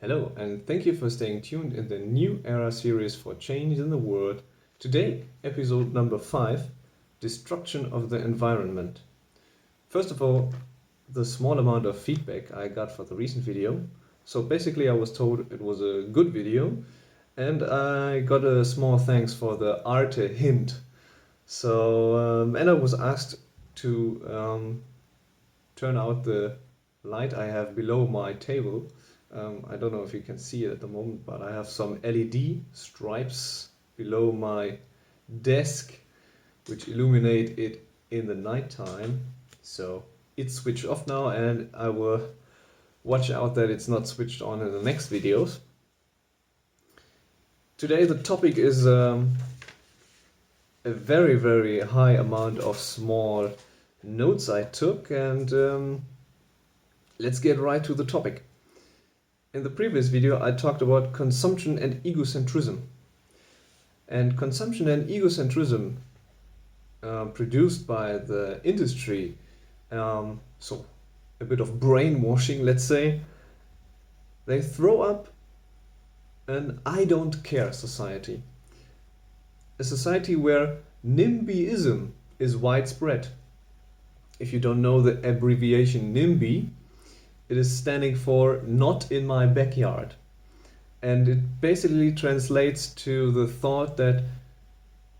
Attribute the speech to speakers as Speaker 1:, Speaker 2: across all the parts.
Speaker 1: Hello, and thank you for staying tuned in the New Era series for change in the world. Today, episode number 5, Destruction of the Environment. First of all, the small amount of feedback I got for the recent video. So basically I was told it was a good video and I got a small thanks for the Arte hint. And I was asked to turn out the light I have below my table. I don't know if you can see it at the moment, but I have some LED stripes below my desk which illuminate it in the nighttime. So it's switched off now, and I will watch out that it's not switched on in the next videos. Today the topic is a very high amount of small notes I took, and let's get right to the topic. In the previous video I talked about consumption and egocentrism. And consumption and egocentrism produced by the industry, so a bit of brainwashing, let's say, they throw up an I don't care society. A society where NIMBYism is widespread. If you don't know the abbreviation NIMBY, it is standing for not in my backyard. And it basically translates to the thought that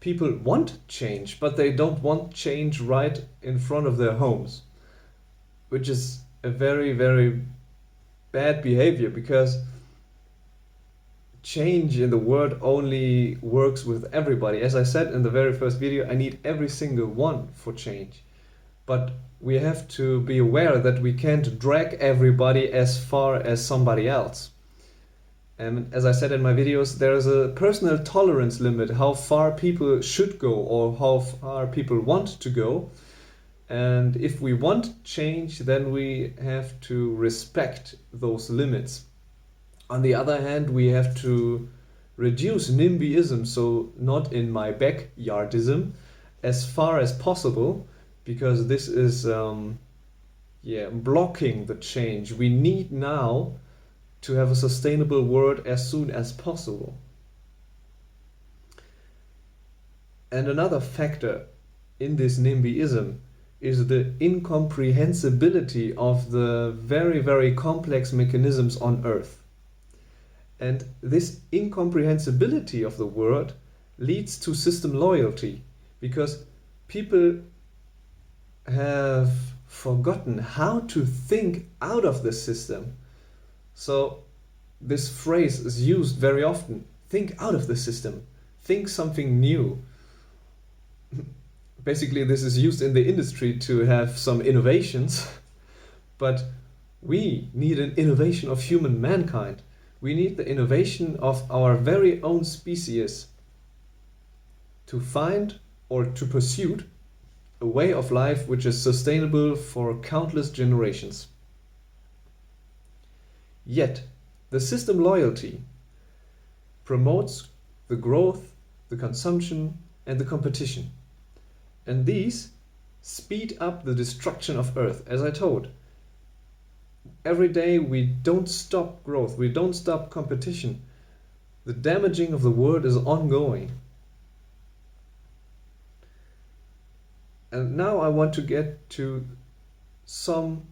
Speaker 1: people want change, but they don't want change right in front of their homes, which is a very bad behavior, because change in the world only works with everybody. As I said in the very first video, I need every single one for change. But we have to be aware that we can't drag everybody as far as somebody else. And as I said in my videos, there is a personal tolerance limit how far people should go or how far people want to go. And if we want change, then we have to respect those limits. On the other hand, we have to reduce NIMBYism, so not in my backyardism, as far as possible, because this is blocking the change we need now to have a sustainable world as soon as possible. And another factor in this NIMBYism is the incomprehensibility of the very complex mechanisms on Earth. And this incomprehensibility of the world leads to system loyalty, because people have forgotten how to think out of the system. So this phrase is used very often: think out of the system, think something new. Basically this is used in the industry to have some innovations, but we need an innovation of human mankind. We need the innovation of our very own species to find or to pursue a way of life which is sustainable for countless generations. Yet, the system loyalty promotes the growth, the consumption, and the competition. And these speed up the destruction of Earth, as I told. Every day we don't stop growth, we don't stop competition. The damaging of the world is ongoing. And now I want to get to some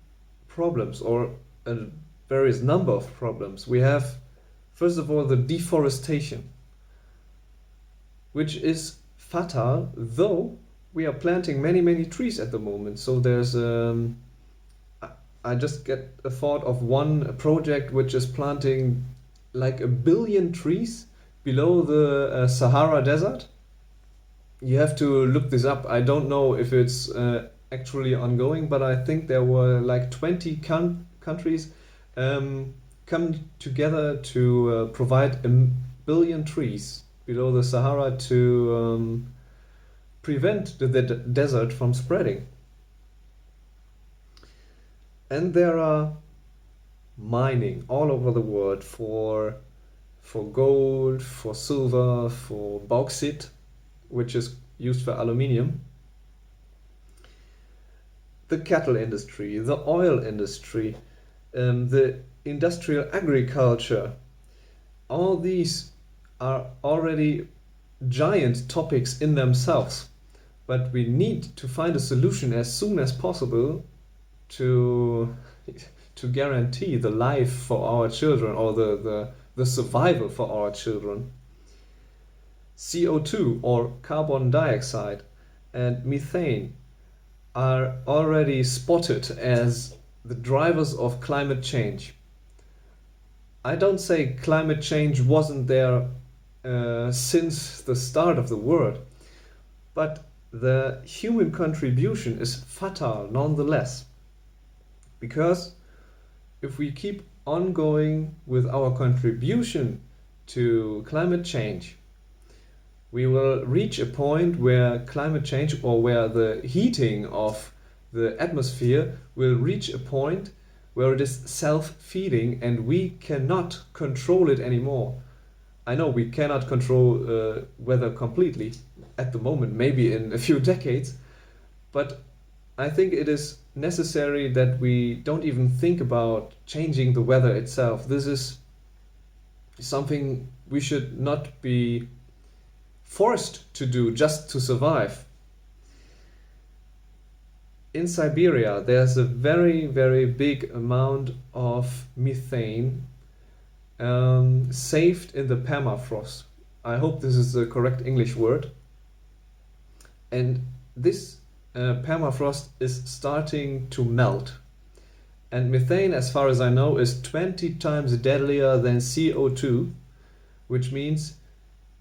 Speaker 1: problems, or a various number of problems. We have, first of all, the deforestation, which is fatal, though we are planting many trees at the moment. So there's I just get a thought of one project which is planting like 1 billion trees below the Sahara Desert. You have to look this up. I don't know if it's actually ongoing, but I think there were like 20 countries come together to provide 1 billion trees below the Sahara to prevent the desert from spreading. And there are mining all over the world for gold, for silver, for bauxite, which is used for aluminium. The cattle industry, the oil industry, the industrial agriculture. All these are already giant topics in themselves, but we need to find a solution as soon as possible to guarantee the life for our children, or the survival for our children. CO2, or carbon dioxide, and methane are already spotted as the drivers of climate change. I don't say climate change wasn't there since the start of the world, but the human contribution is fatal nonetheless. Because if we keep on going with our contribution to climate change, we will reach a point where climate change, or where the heating of the atmosphere will reach a point where it is self-feeding and we cannot control it anymore. I know we cannot control weather completely at the moment, maybe in a few decades, but I think it is necessary that we don't even think about changing the weather itself. This is something we should not be forced to do just to survive. In Siberia, there's a very, very big amount of methane saved in the permafrost. I hope this is the correct English word. And this permafrost is starting to melt. And methane, as far as I know, is 20 times deadlier than CO2, which means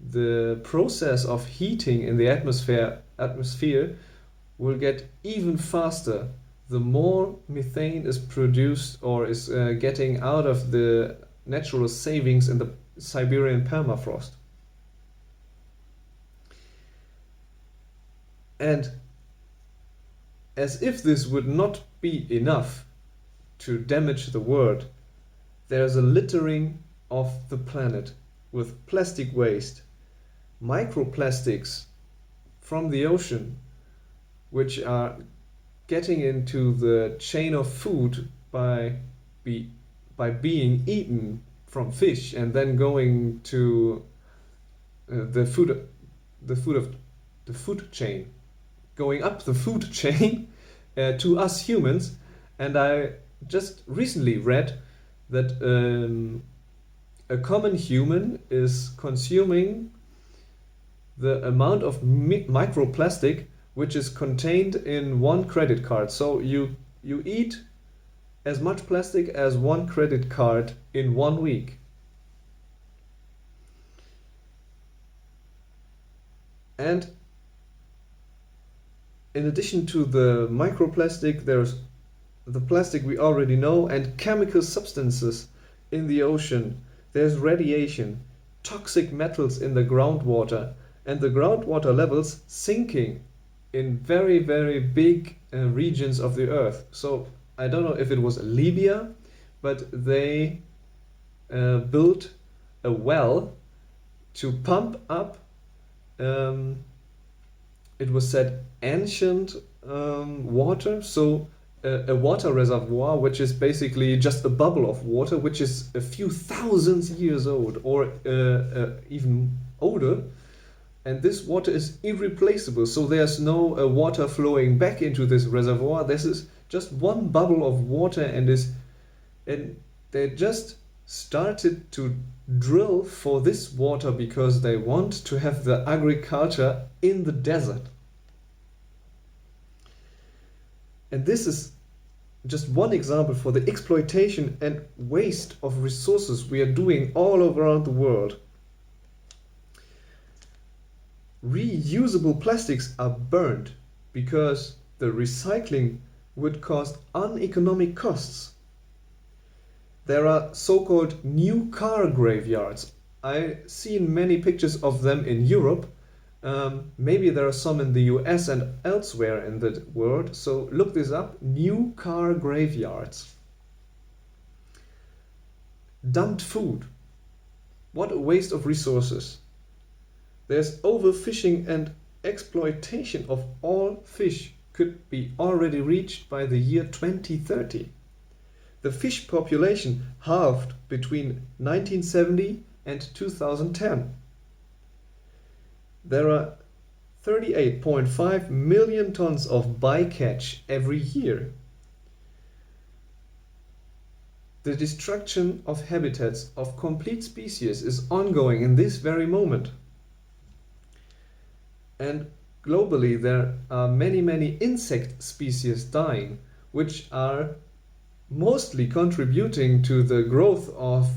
Speaker 1: the process of heating in the atmosphere will get even faster the more methane is produced, or is getting out of the natural savings in the Siberian permafrost. And as if this would not be enough to damage the world, there's a littering of the planet with plastic waste, microplastics from the ocean, which are getting into the chain of food by being eaten from fish, and then going to the food chain, going up the food chain to us humans. And I just recently read that a common human is consuming the amount of microplastic which is contained in one credit card. So you eat as much plastic as one credit card in 1 week. And in addition to the microplastic, there's the plastic we already know, and chemical substances in the ocean. There's radiation, toxic metals in the groundwater, and the groundwater levels sinking in very, very big regions of the earth. So I don't know if it was Libya, but they built a well to pump up, it was said, ancient water. So a water reservoir, which is basically just a bubble of water, which is a few thousands years old, or even older. And this water is irreplaceable, so there's no water flowing back into this reservoir. This is just one bubble of water, and they just started to drill for this water because they want to have the agriculture in the desert. And this is just one example for the exploitation and waste of resources we are doing all around the world. Reusable plastics are burned because the recycling would cause uneconomic costs. There are so-called new car graveyards. I've seen many pictures of them in Europe. Maybe there are some in the US and elsewhere in the world, so look this up. New car graveyards. Dumped food. What a waste of resources. There's overfishing, and exploitation of all fish could be already reached by the year 2030. The fish population halved between 1970 and 2010. There are 38.5 million tons of bycatch every year. The destruction of habitats of complete species is ongoing in this very moment. And globally there are many insect species dying, which are mostly contributing to the growth of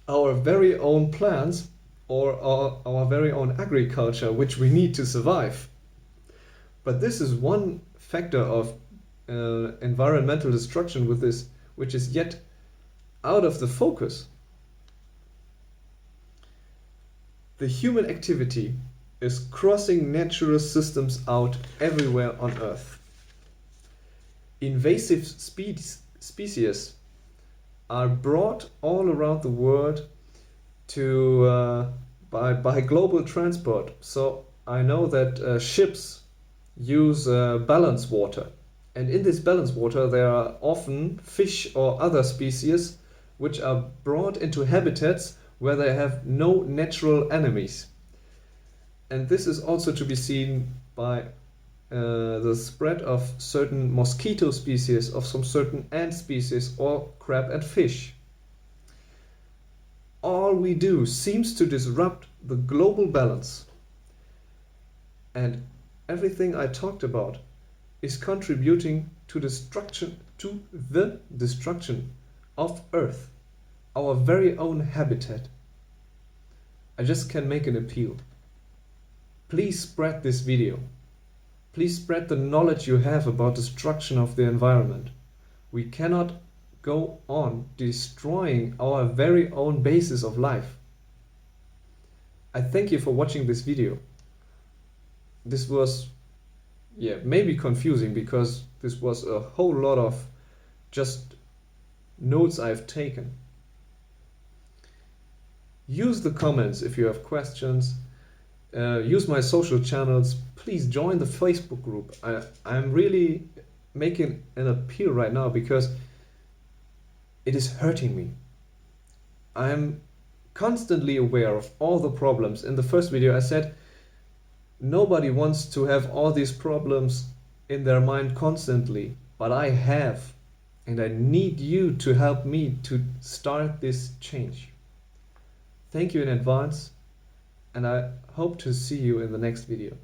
Speaker 1: our very own plants or our very own agriculture, which we need to survive. But this is one factor of environmental destruction with this, which is yet out of the focus. The human activity is crossing natural systems out everywhere on Earth. Invasive species are brought all around the world by global transport. So I know that ships use ballast water, and in this ballast water there are often fish or other species which are brought into habitats where they have no natural enemies. And this is also to be seen by the spread of certain mosquito species, of some certain ant species, or crab and fish. All we do seems to disrupt the global balance. And everything I talked about is contributing to the destruction of Earth, our very own habitat. I just can make an appeal. Please spread this video. Please spread the knowledge you have about destruction of the environment. We cannot go on destroying our very own basis of life. I thank you for watching this video. This was, maybe confusing, because this was a whole lot of just notes I've taken. Use the comments if you have questions. Use my social channels. Please join the Facebook group. I'm really making an appeal right now because it is hurting me. I'm constantly aware of all the problems. In the first video I said nobody wants to have all these problems in their mind constantly, but I have, and I need you to help me to start this change. Thank you in advance, and I hope to see you in the next video.